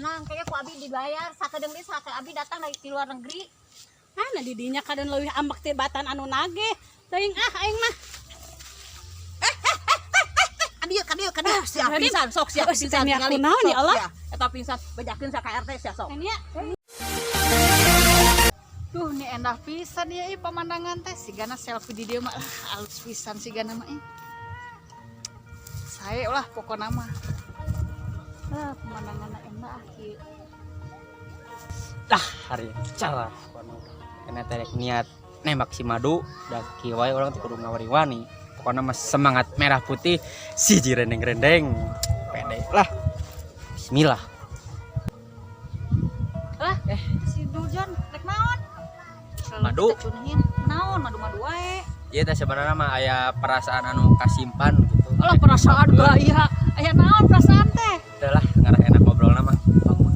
tenang, kayaknya ku abi dibayar. Sakedeung deui sake abi datang dari luar negeri. Nah didinya kaden leuwih ambek tibatan anu nage. Teuing aing mah. Kadieu siap pisan sok siap pisan Tanya aku naon ya Allah. Eta pingsan bejakeun sa KRT sia sok. Nya. Duh, ini endah pisan ya pemandangan teh. Sigana selfie di dia mah halus pisan sigana mah. Saya lah pokoknya mah. Pemandangannya endah kieu. Dah hari cara kena terek niat nembak si Madu da kieu wae urang teh kudu ngawari-wani. Pokona mah semangat merah putih siji rendeng-rendeng. Pede lah. Bismillah. Lah, si Dujan rek naon? Madu. Naon madu-madu wae. Ieu teh sebenarnya mah aya perasaan anu kasimpan gitu. Alah perasaan gaya. Aya naon perasaan teh? Teu lah ngarah enak ngobrolna mah.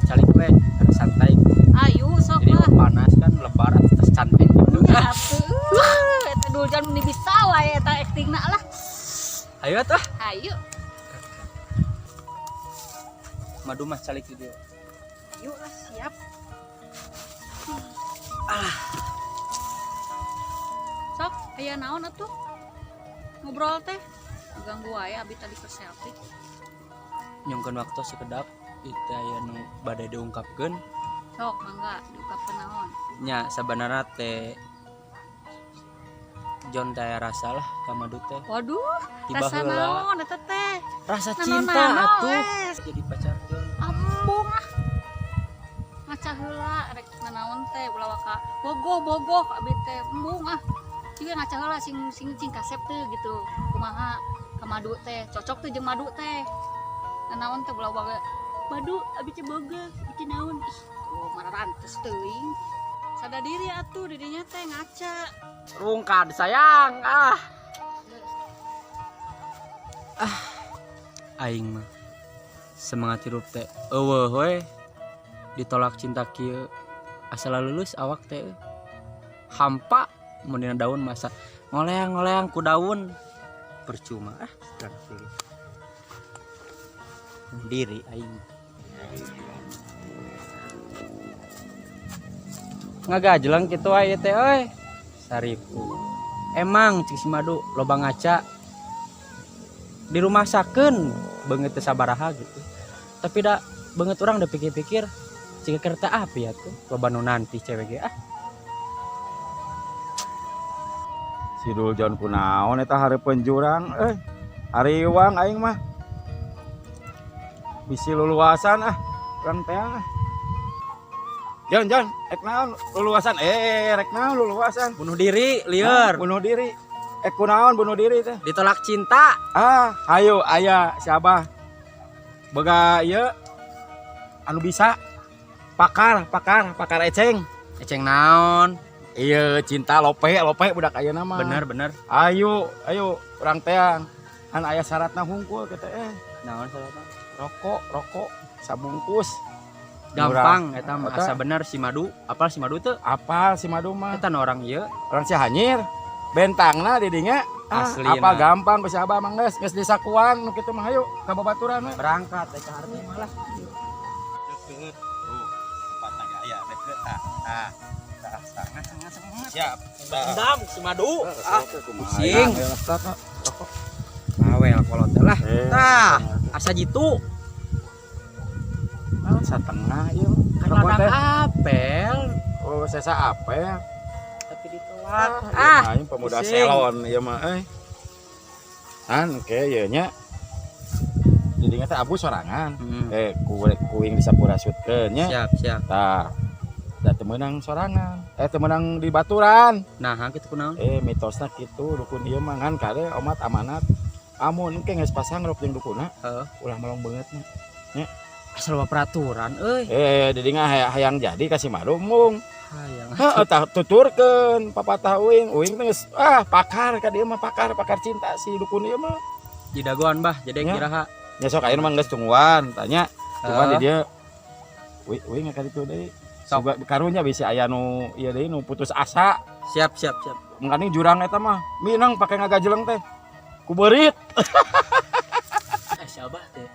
Calik we, ada santai. Ayo sok Jadi lah. panas kan lebaran terus cantik gitu. Atuh. Eta Dujan meni bisa wae eta aktingna lah. Ayo atuh. Ayo. Madu mah calik video. Ayo lah siap. Sok, aya naon atuh? Ngobrol teh. Ganggu wae abi tadi ke selfie. Nyongkeun waktu sekedap itu aya nu bade diungkapkeun. Sok, mangga diungkapkeun naon? Nya sebenarnya teh John teh rasa lah ka Madu teh. Waduh, Tiba rasa heula. naon eta teh? Rasa Nano, cinta nano, atuh wes. jadi pacar John. Ambung ah. Ngaca heula rek nanaon teh ulah waka bogoh abi teh embung ah. Juga ngaca heula sing kasep teh gitu. Kumaha ka Madu teh cocok teh jeung Madu teh. Nanaon teh ulah wae Madu abi teh bogoh, abi naon ih. Oh, mararantes teuing. Sada diri atuh didinya teh ngaca. Rungkad sayang aing mah semangat hirup teh eueuh we ditolak cinta kieu asa lulus awak teh hampa mun dina daun masa ngoleang ku daun percuma sekarang pilih diri aing ngagajelang kitu aya teh euy saripu emang cik si Madu loba ngaca di rumah sakeun beungeut teu sabaraha gitu tapi da beungeut urang da pikir-pikir jika kereta api ya tuh loba nu nanti cewek ge Si Duljon kunaon eta hareupeun jurang hariwang aing mah bisi luluasan urang teh Jon ek naon luluasan rek naon luluasan bunuh diri lieur bunuh diri kunaon bunuh diri teh ditolak cinta ayo aya siapa boga ieu anu bisa pakar eceng naon ieu cinta lope budak ayeuna mah bener ayo urang teh kan aya syaratna hungkul kita naon salatna rokok sabungkus gampang eta mah asa bener si Madu apal si Madu teu apal si Madu mah eta nu orang ieu orang Cihanyir bentangna di dinya Aslina. apa gampang ku sabah mah geus disakuan nu kitu mah hayu ka babaturan we berangkat teh ka harti malah deukeut tuh tempatna aya deukeut siap dendam si Madu sing awel kolot lah tah asa jitu satengah ieu kan ladang apel oh sesa apel tapi ditolak aing pemuda pusing. selon ieu mah oke ieu nya jadi teh abu sorangan kuing disapurasutkeun nya siap tah da teu meunang sorangan teu meunang di baturan nah kitu kunaon mitosna kitu dukun ieu mah ngan kade omat amanat amun engke geus pasang rok jeung dukunna ulah melong beungeut nya asal loba peraturan euy jadi hayang jadi kasih Madu mung hayang tah tuturkeun papatah uing teh geus pakar ka dieu mah pakar cinta si dukun ieu mah jidagoan bah jadi kiraha nya sok ayeuna mah geus tungguan tanya tungguan di dieu uing ka ditu deui sok karunya bisa aya nu ieu deui nu putus asa siap mangkani jurang eta mah minang pake ngagajeleng teh ku beurit si Abah teh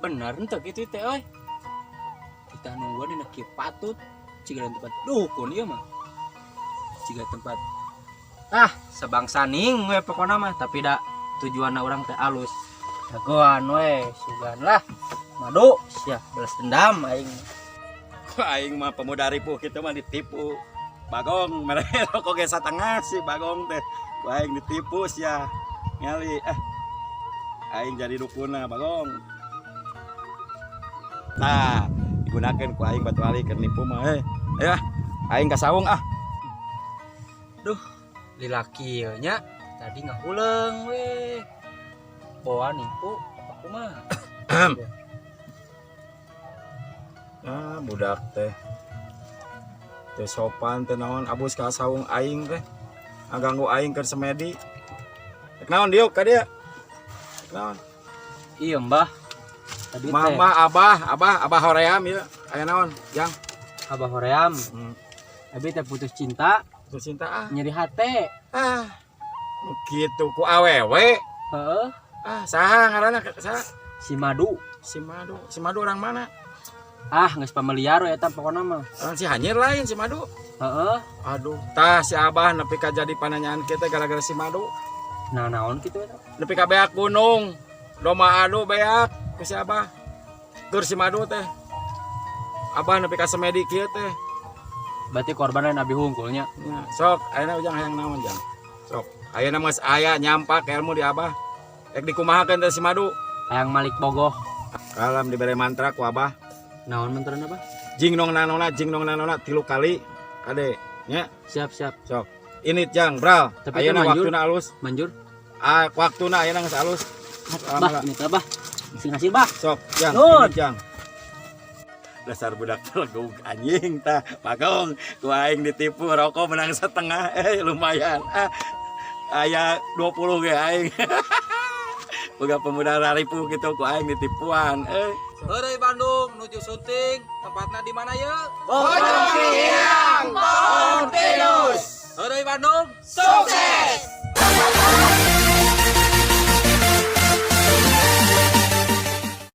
bener ente gitu teh euy kita nunggu di neki patut ciga tempat dukun ieu mah. Ciga tempat sebangsa ning we pokona mah tapi da tujuanna urang teh alus. Jagoan we sugan lah. Madu sia balas dendam aing. Aing mah pemuda ripuh kitu mah ditipu. Bagong mere rokok ge satengah si Bagong teh. Ku aing ditipu sia. Ngali aing jadi dukunna Bagong. Nah, digunakan ku aing batu ali keur nipu mah. Ayo aing ka saung ah. Lilaki ieu nya tadi ngahuleung we. Boa nipu apa kumaha? Ah, budak teh. Teh sopan teh naon abus ka saung aing teh. Ngaganggu aing keur semedi. Rek naon diuk ka dia? Rek naon? Iya mbah. Tadi teh Mama abah hoream ieu. Aya naon? Yang Abah hoream. Abi teh putus cinta, putus cinta ah. nyeri hate. Ah. Kitu ku awewe. Heeh. Ah, saha ngaranna saha? Si Madu. Si Madu. Si Madu orang mana? Geus pameliar we eta pokona mah. Orang si Hanyir lain si Madu. Heeh. Aduh, tah si Abah nepi ka jadi pananyaan kita gara-gara si Madu. Nah naon kitu eta? Nepi ka beak gunung. Doma adu beak ku si Abah. Tur si Madu teh. Abah nepi ka semedi kieu teh. Berarti korban Nabi hungkulnya. Ya, sok ayeuna ujang hayang naon jang. Sok ayeuna geus aya nyampak ilmu di Abah. Rek dikumahakeun teh si Madu. Hayang Malik Bogoh. Kalam dibere mantra ku Abah. Naon menterna apa? Jing nong nanona 3 kali. Kade nya. Siap. Sok. Ini jang, Bral. Tapi Ayeuna itu manjur. waktuna alus. Manjur. Waktuna ayeuna geus alus. Bah, ini teh bah. Ngasih bah. Sok, jang. Nun. Ini jang. Dasar budak teleguk anjing tah. Bagong, ku aing ditipu rokok menang setengah. Lumayan. Aya 20 ge aing. Boga pemuda raripu gitu ku aing ditipuan. Dari Bandung menuju Sunting, tempatnya di mana ya? Bojong Kriang, Pontius. Dari Bandung, Sukses.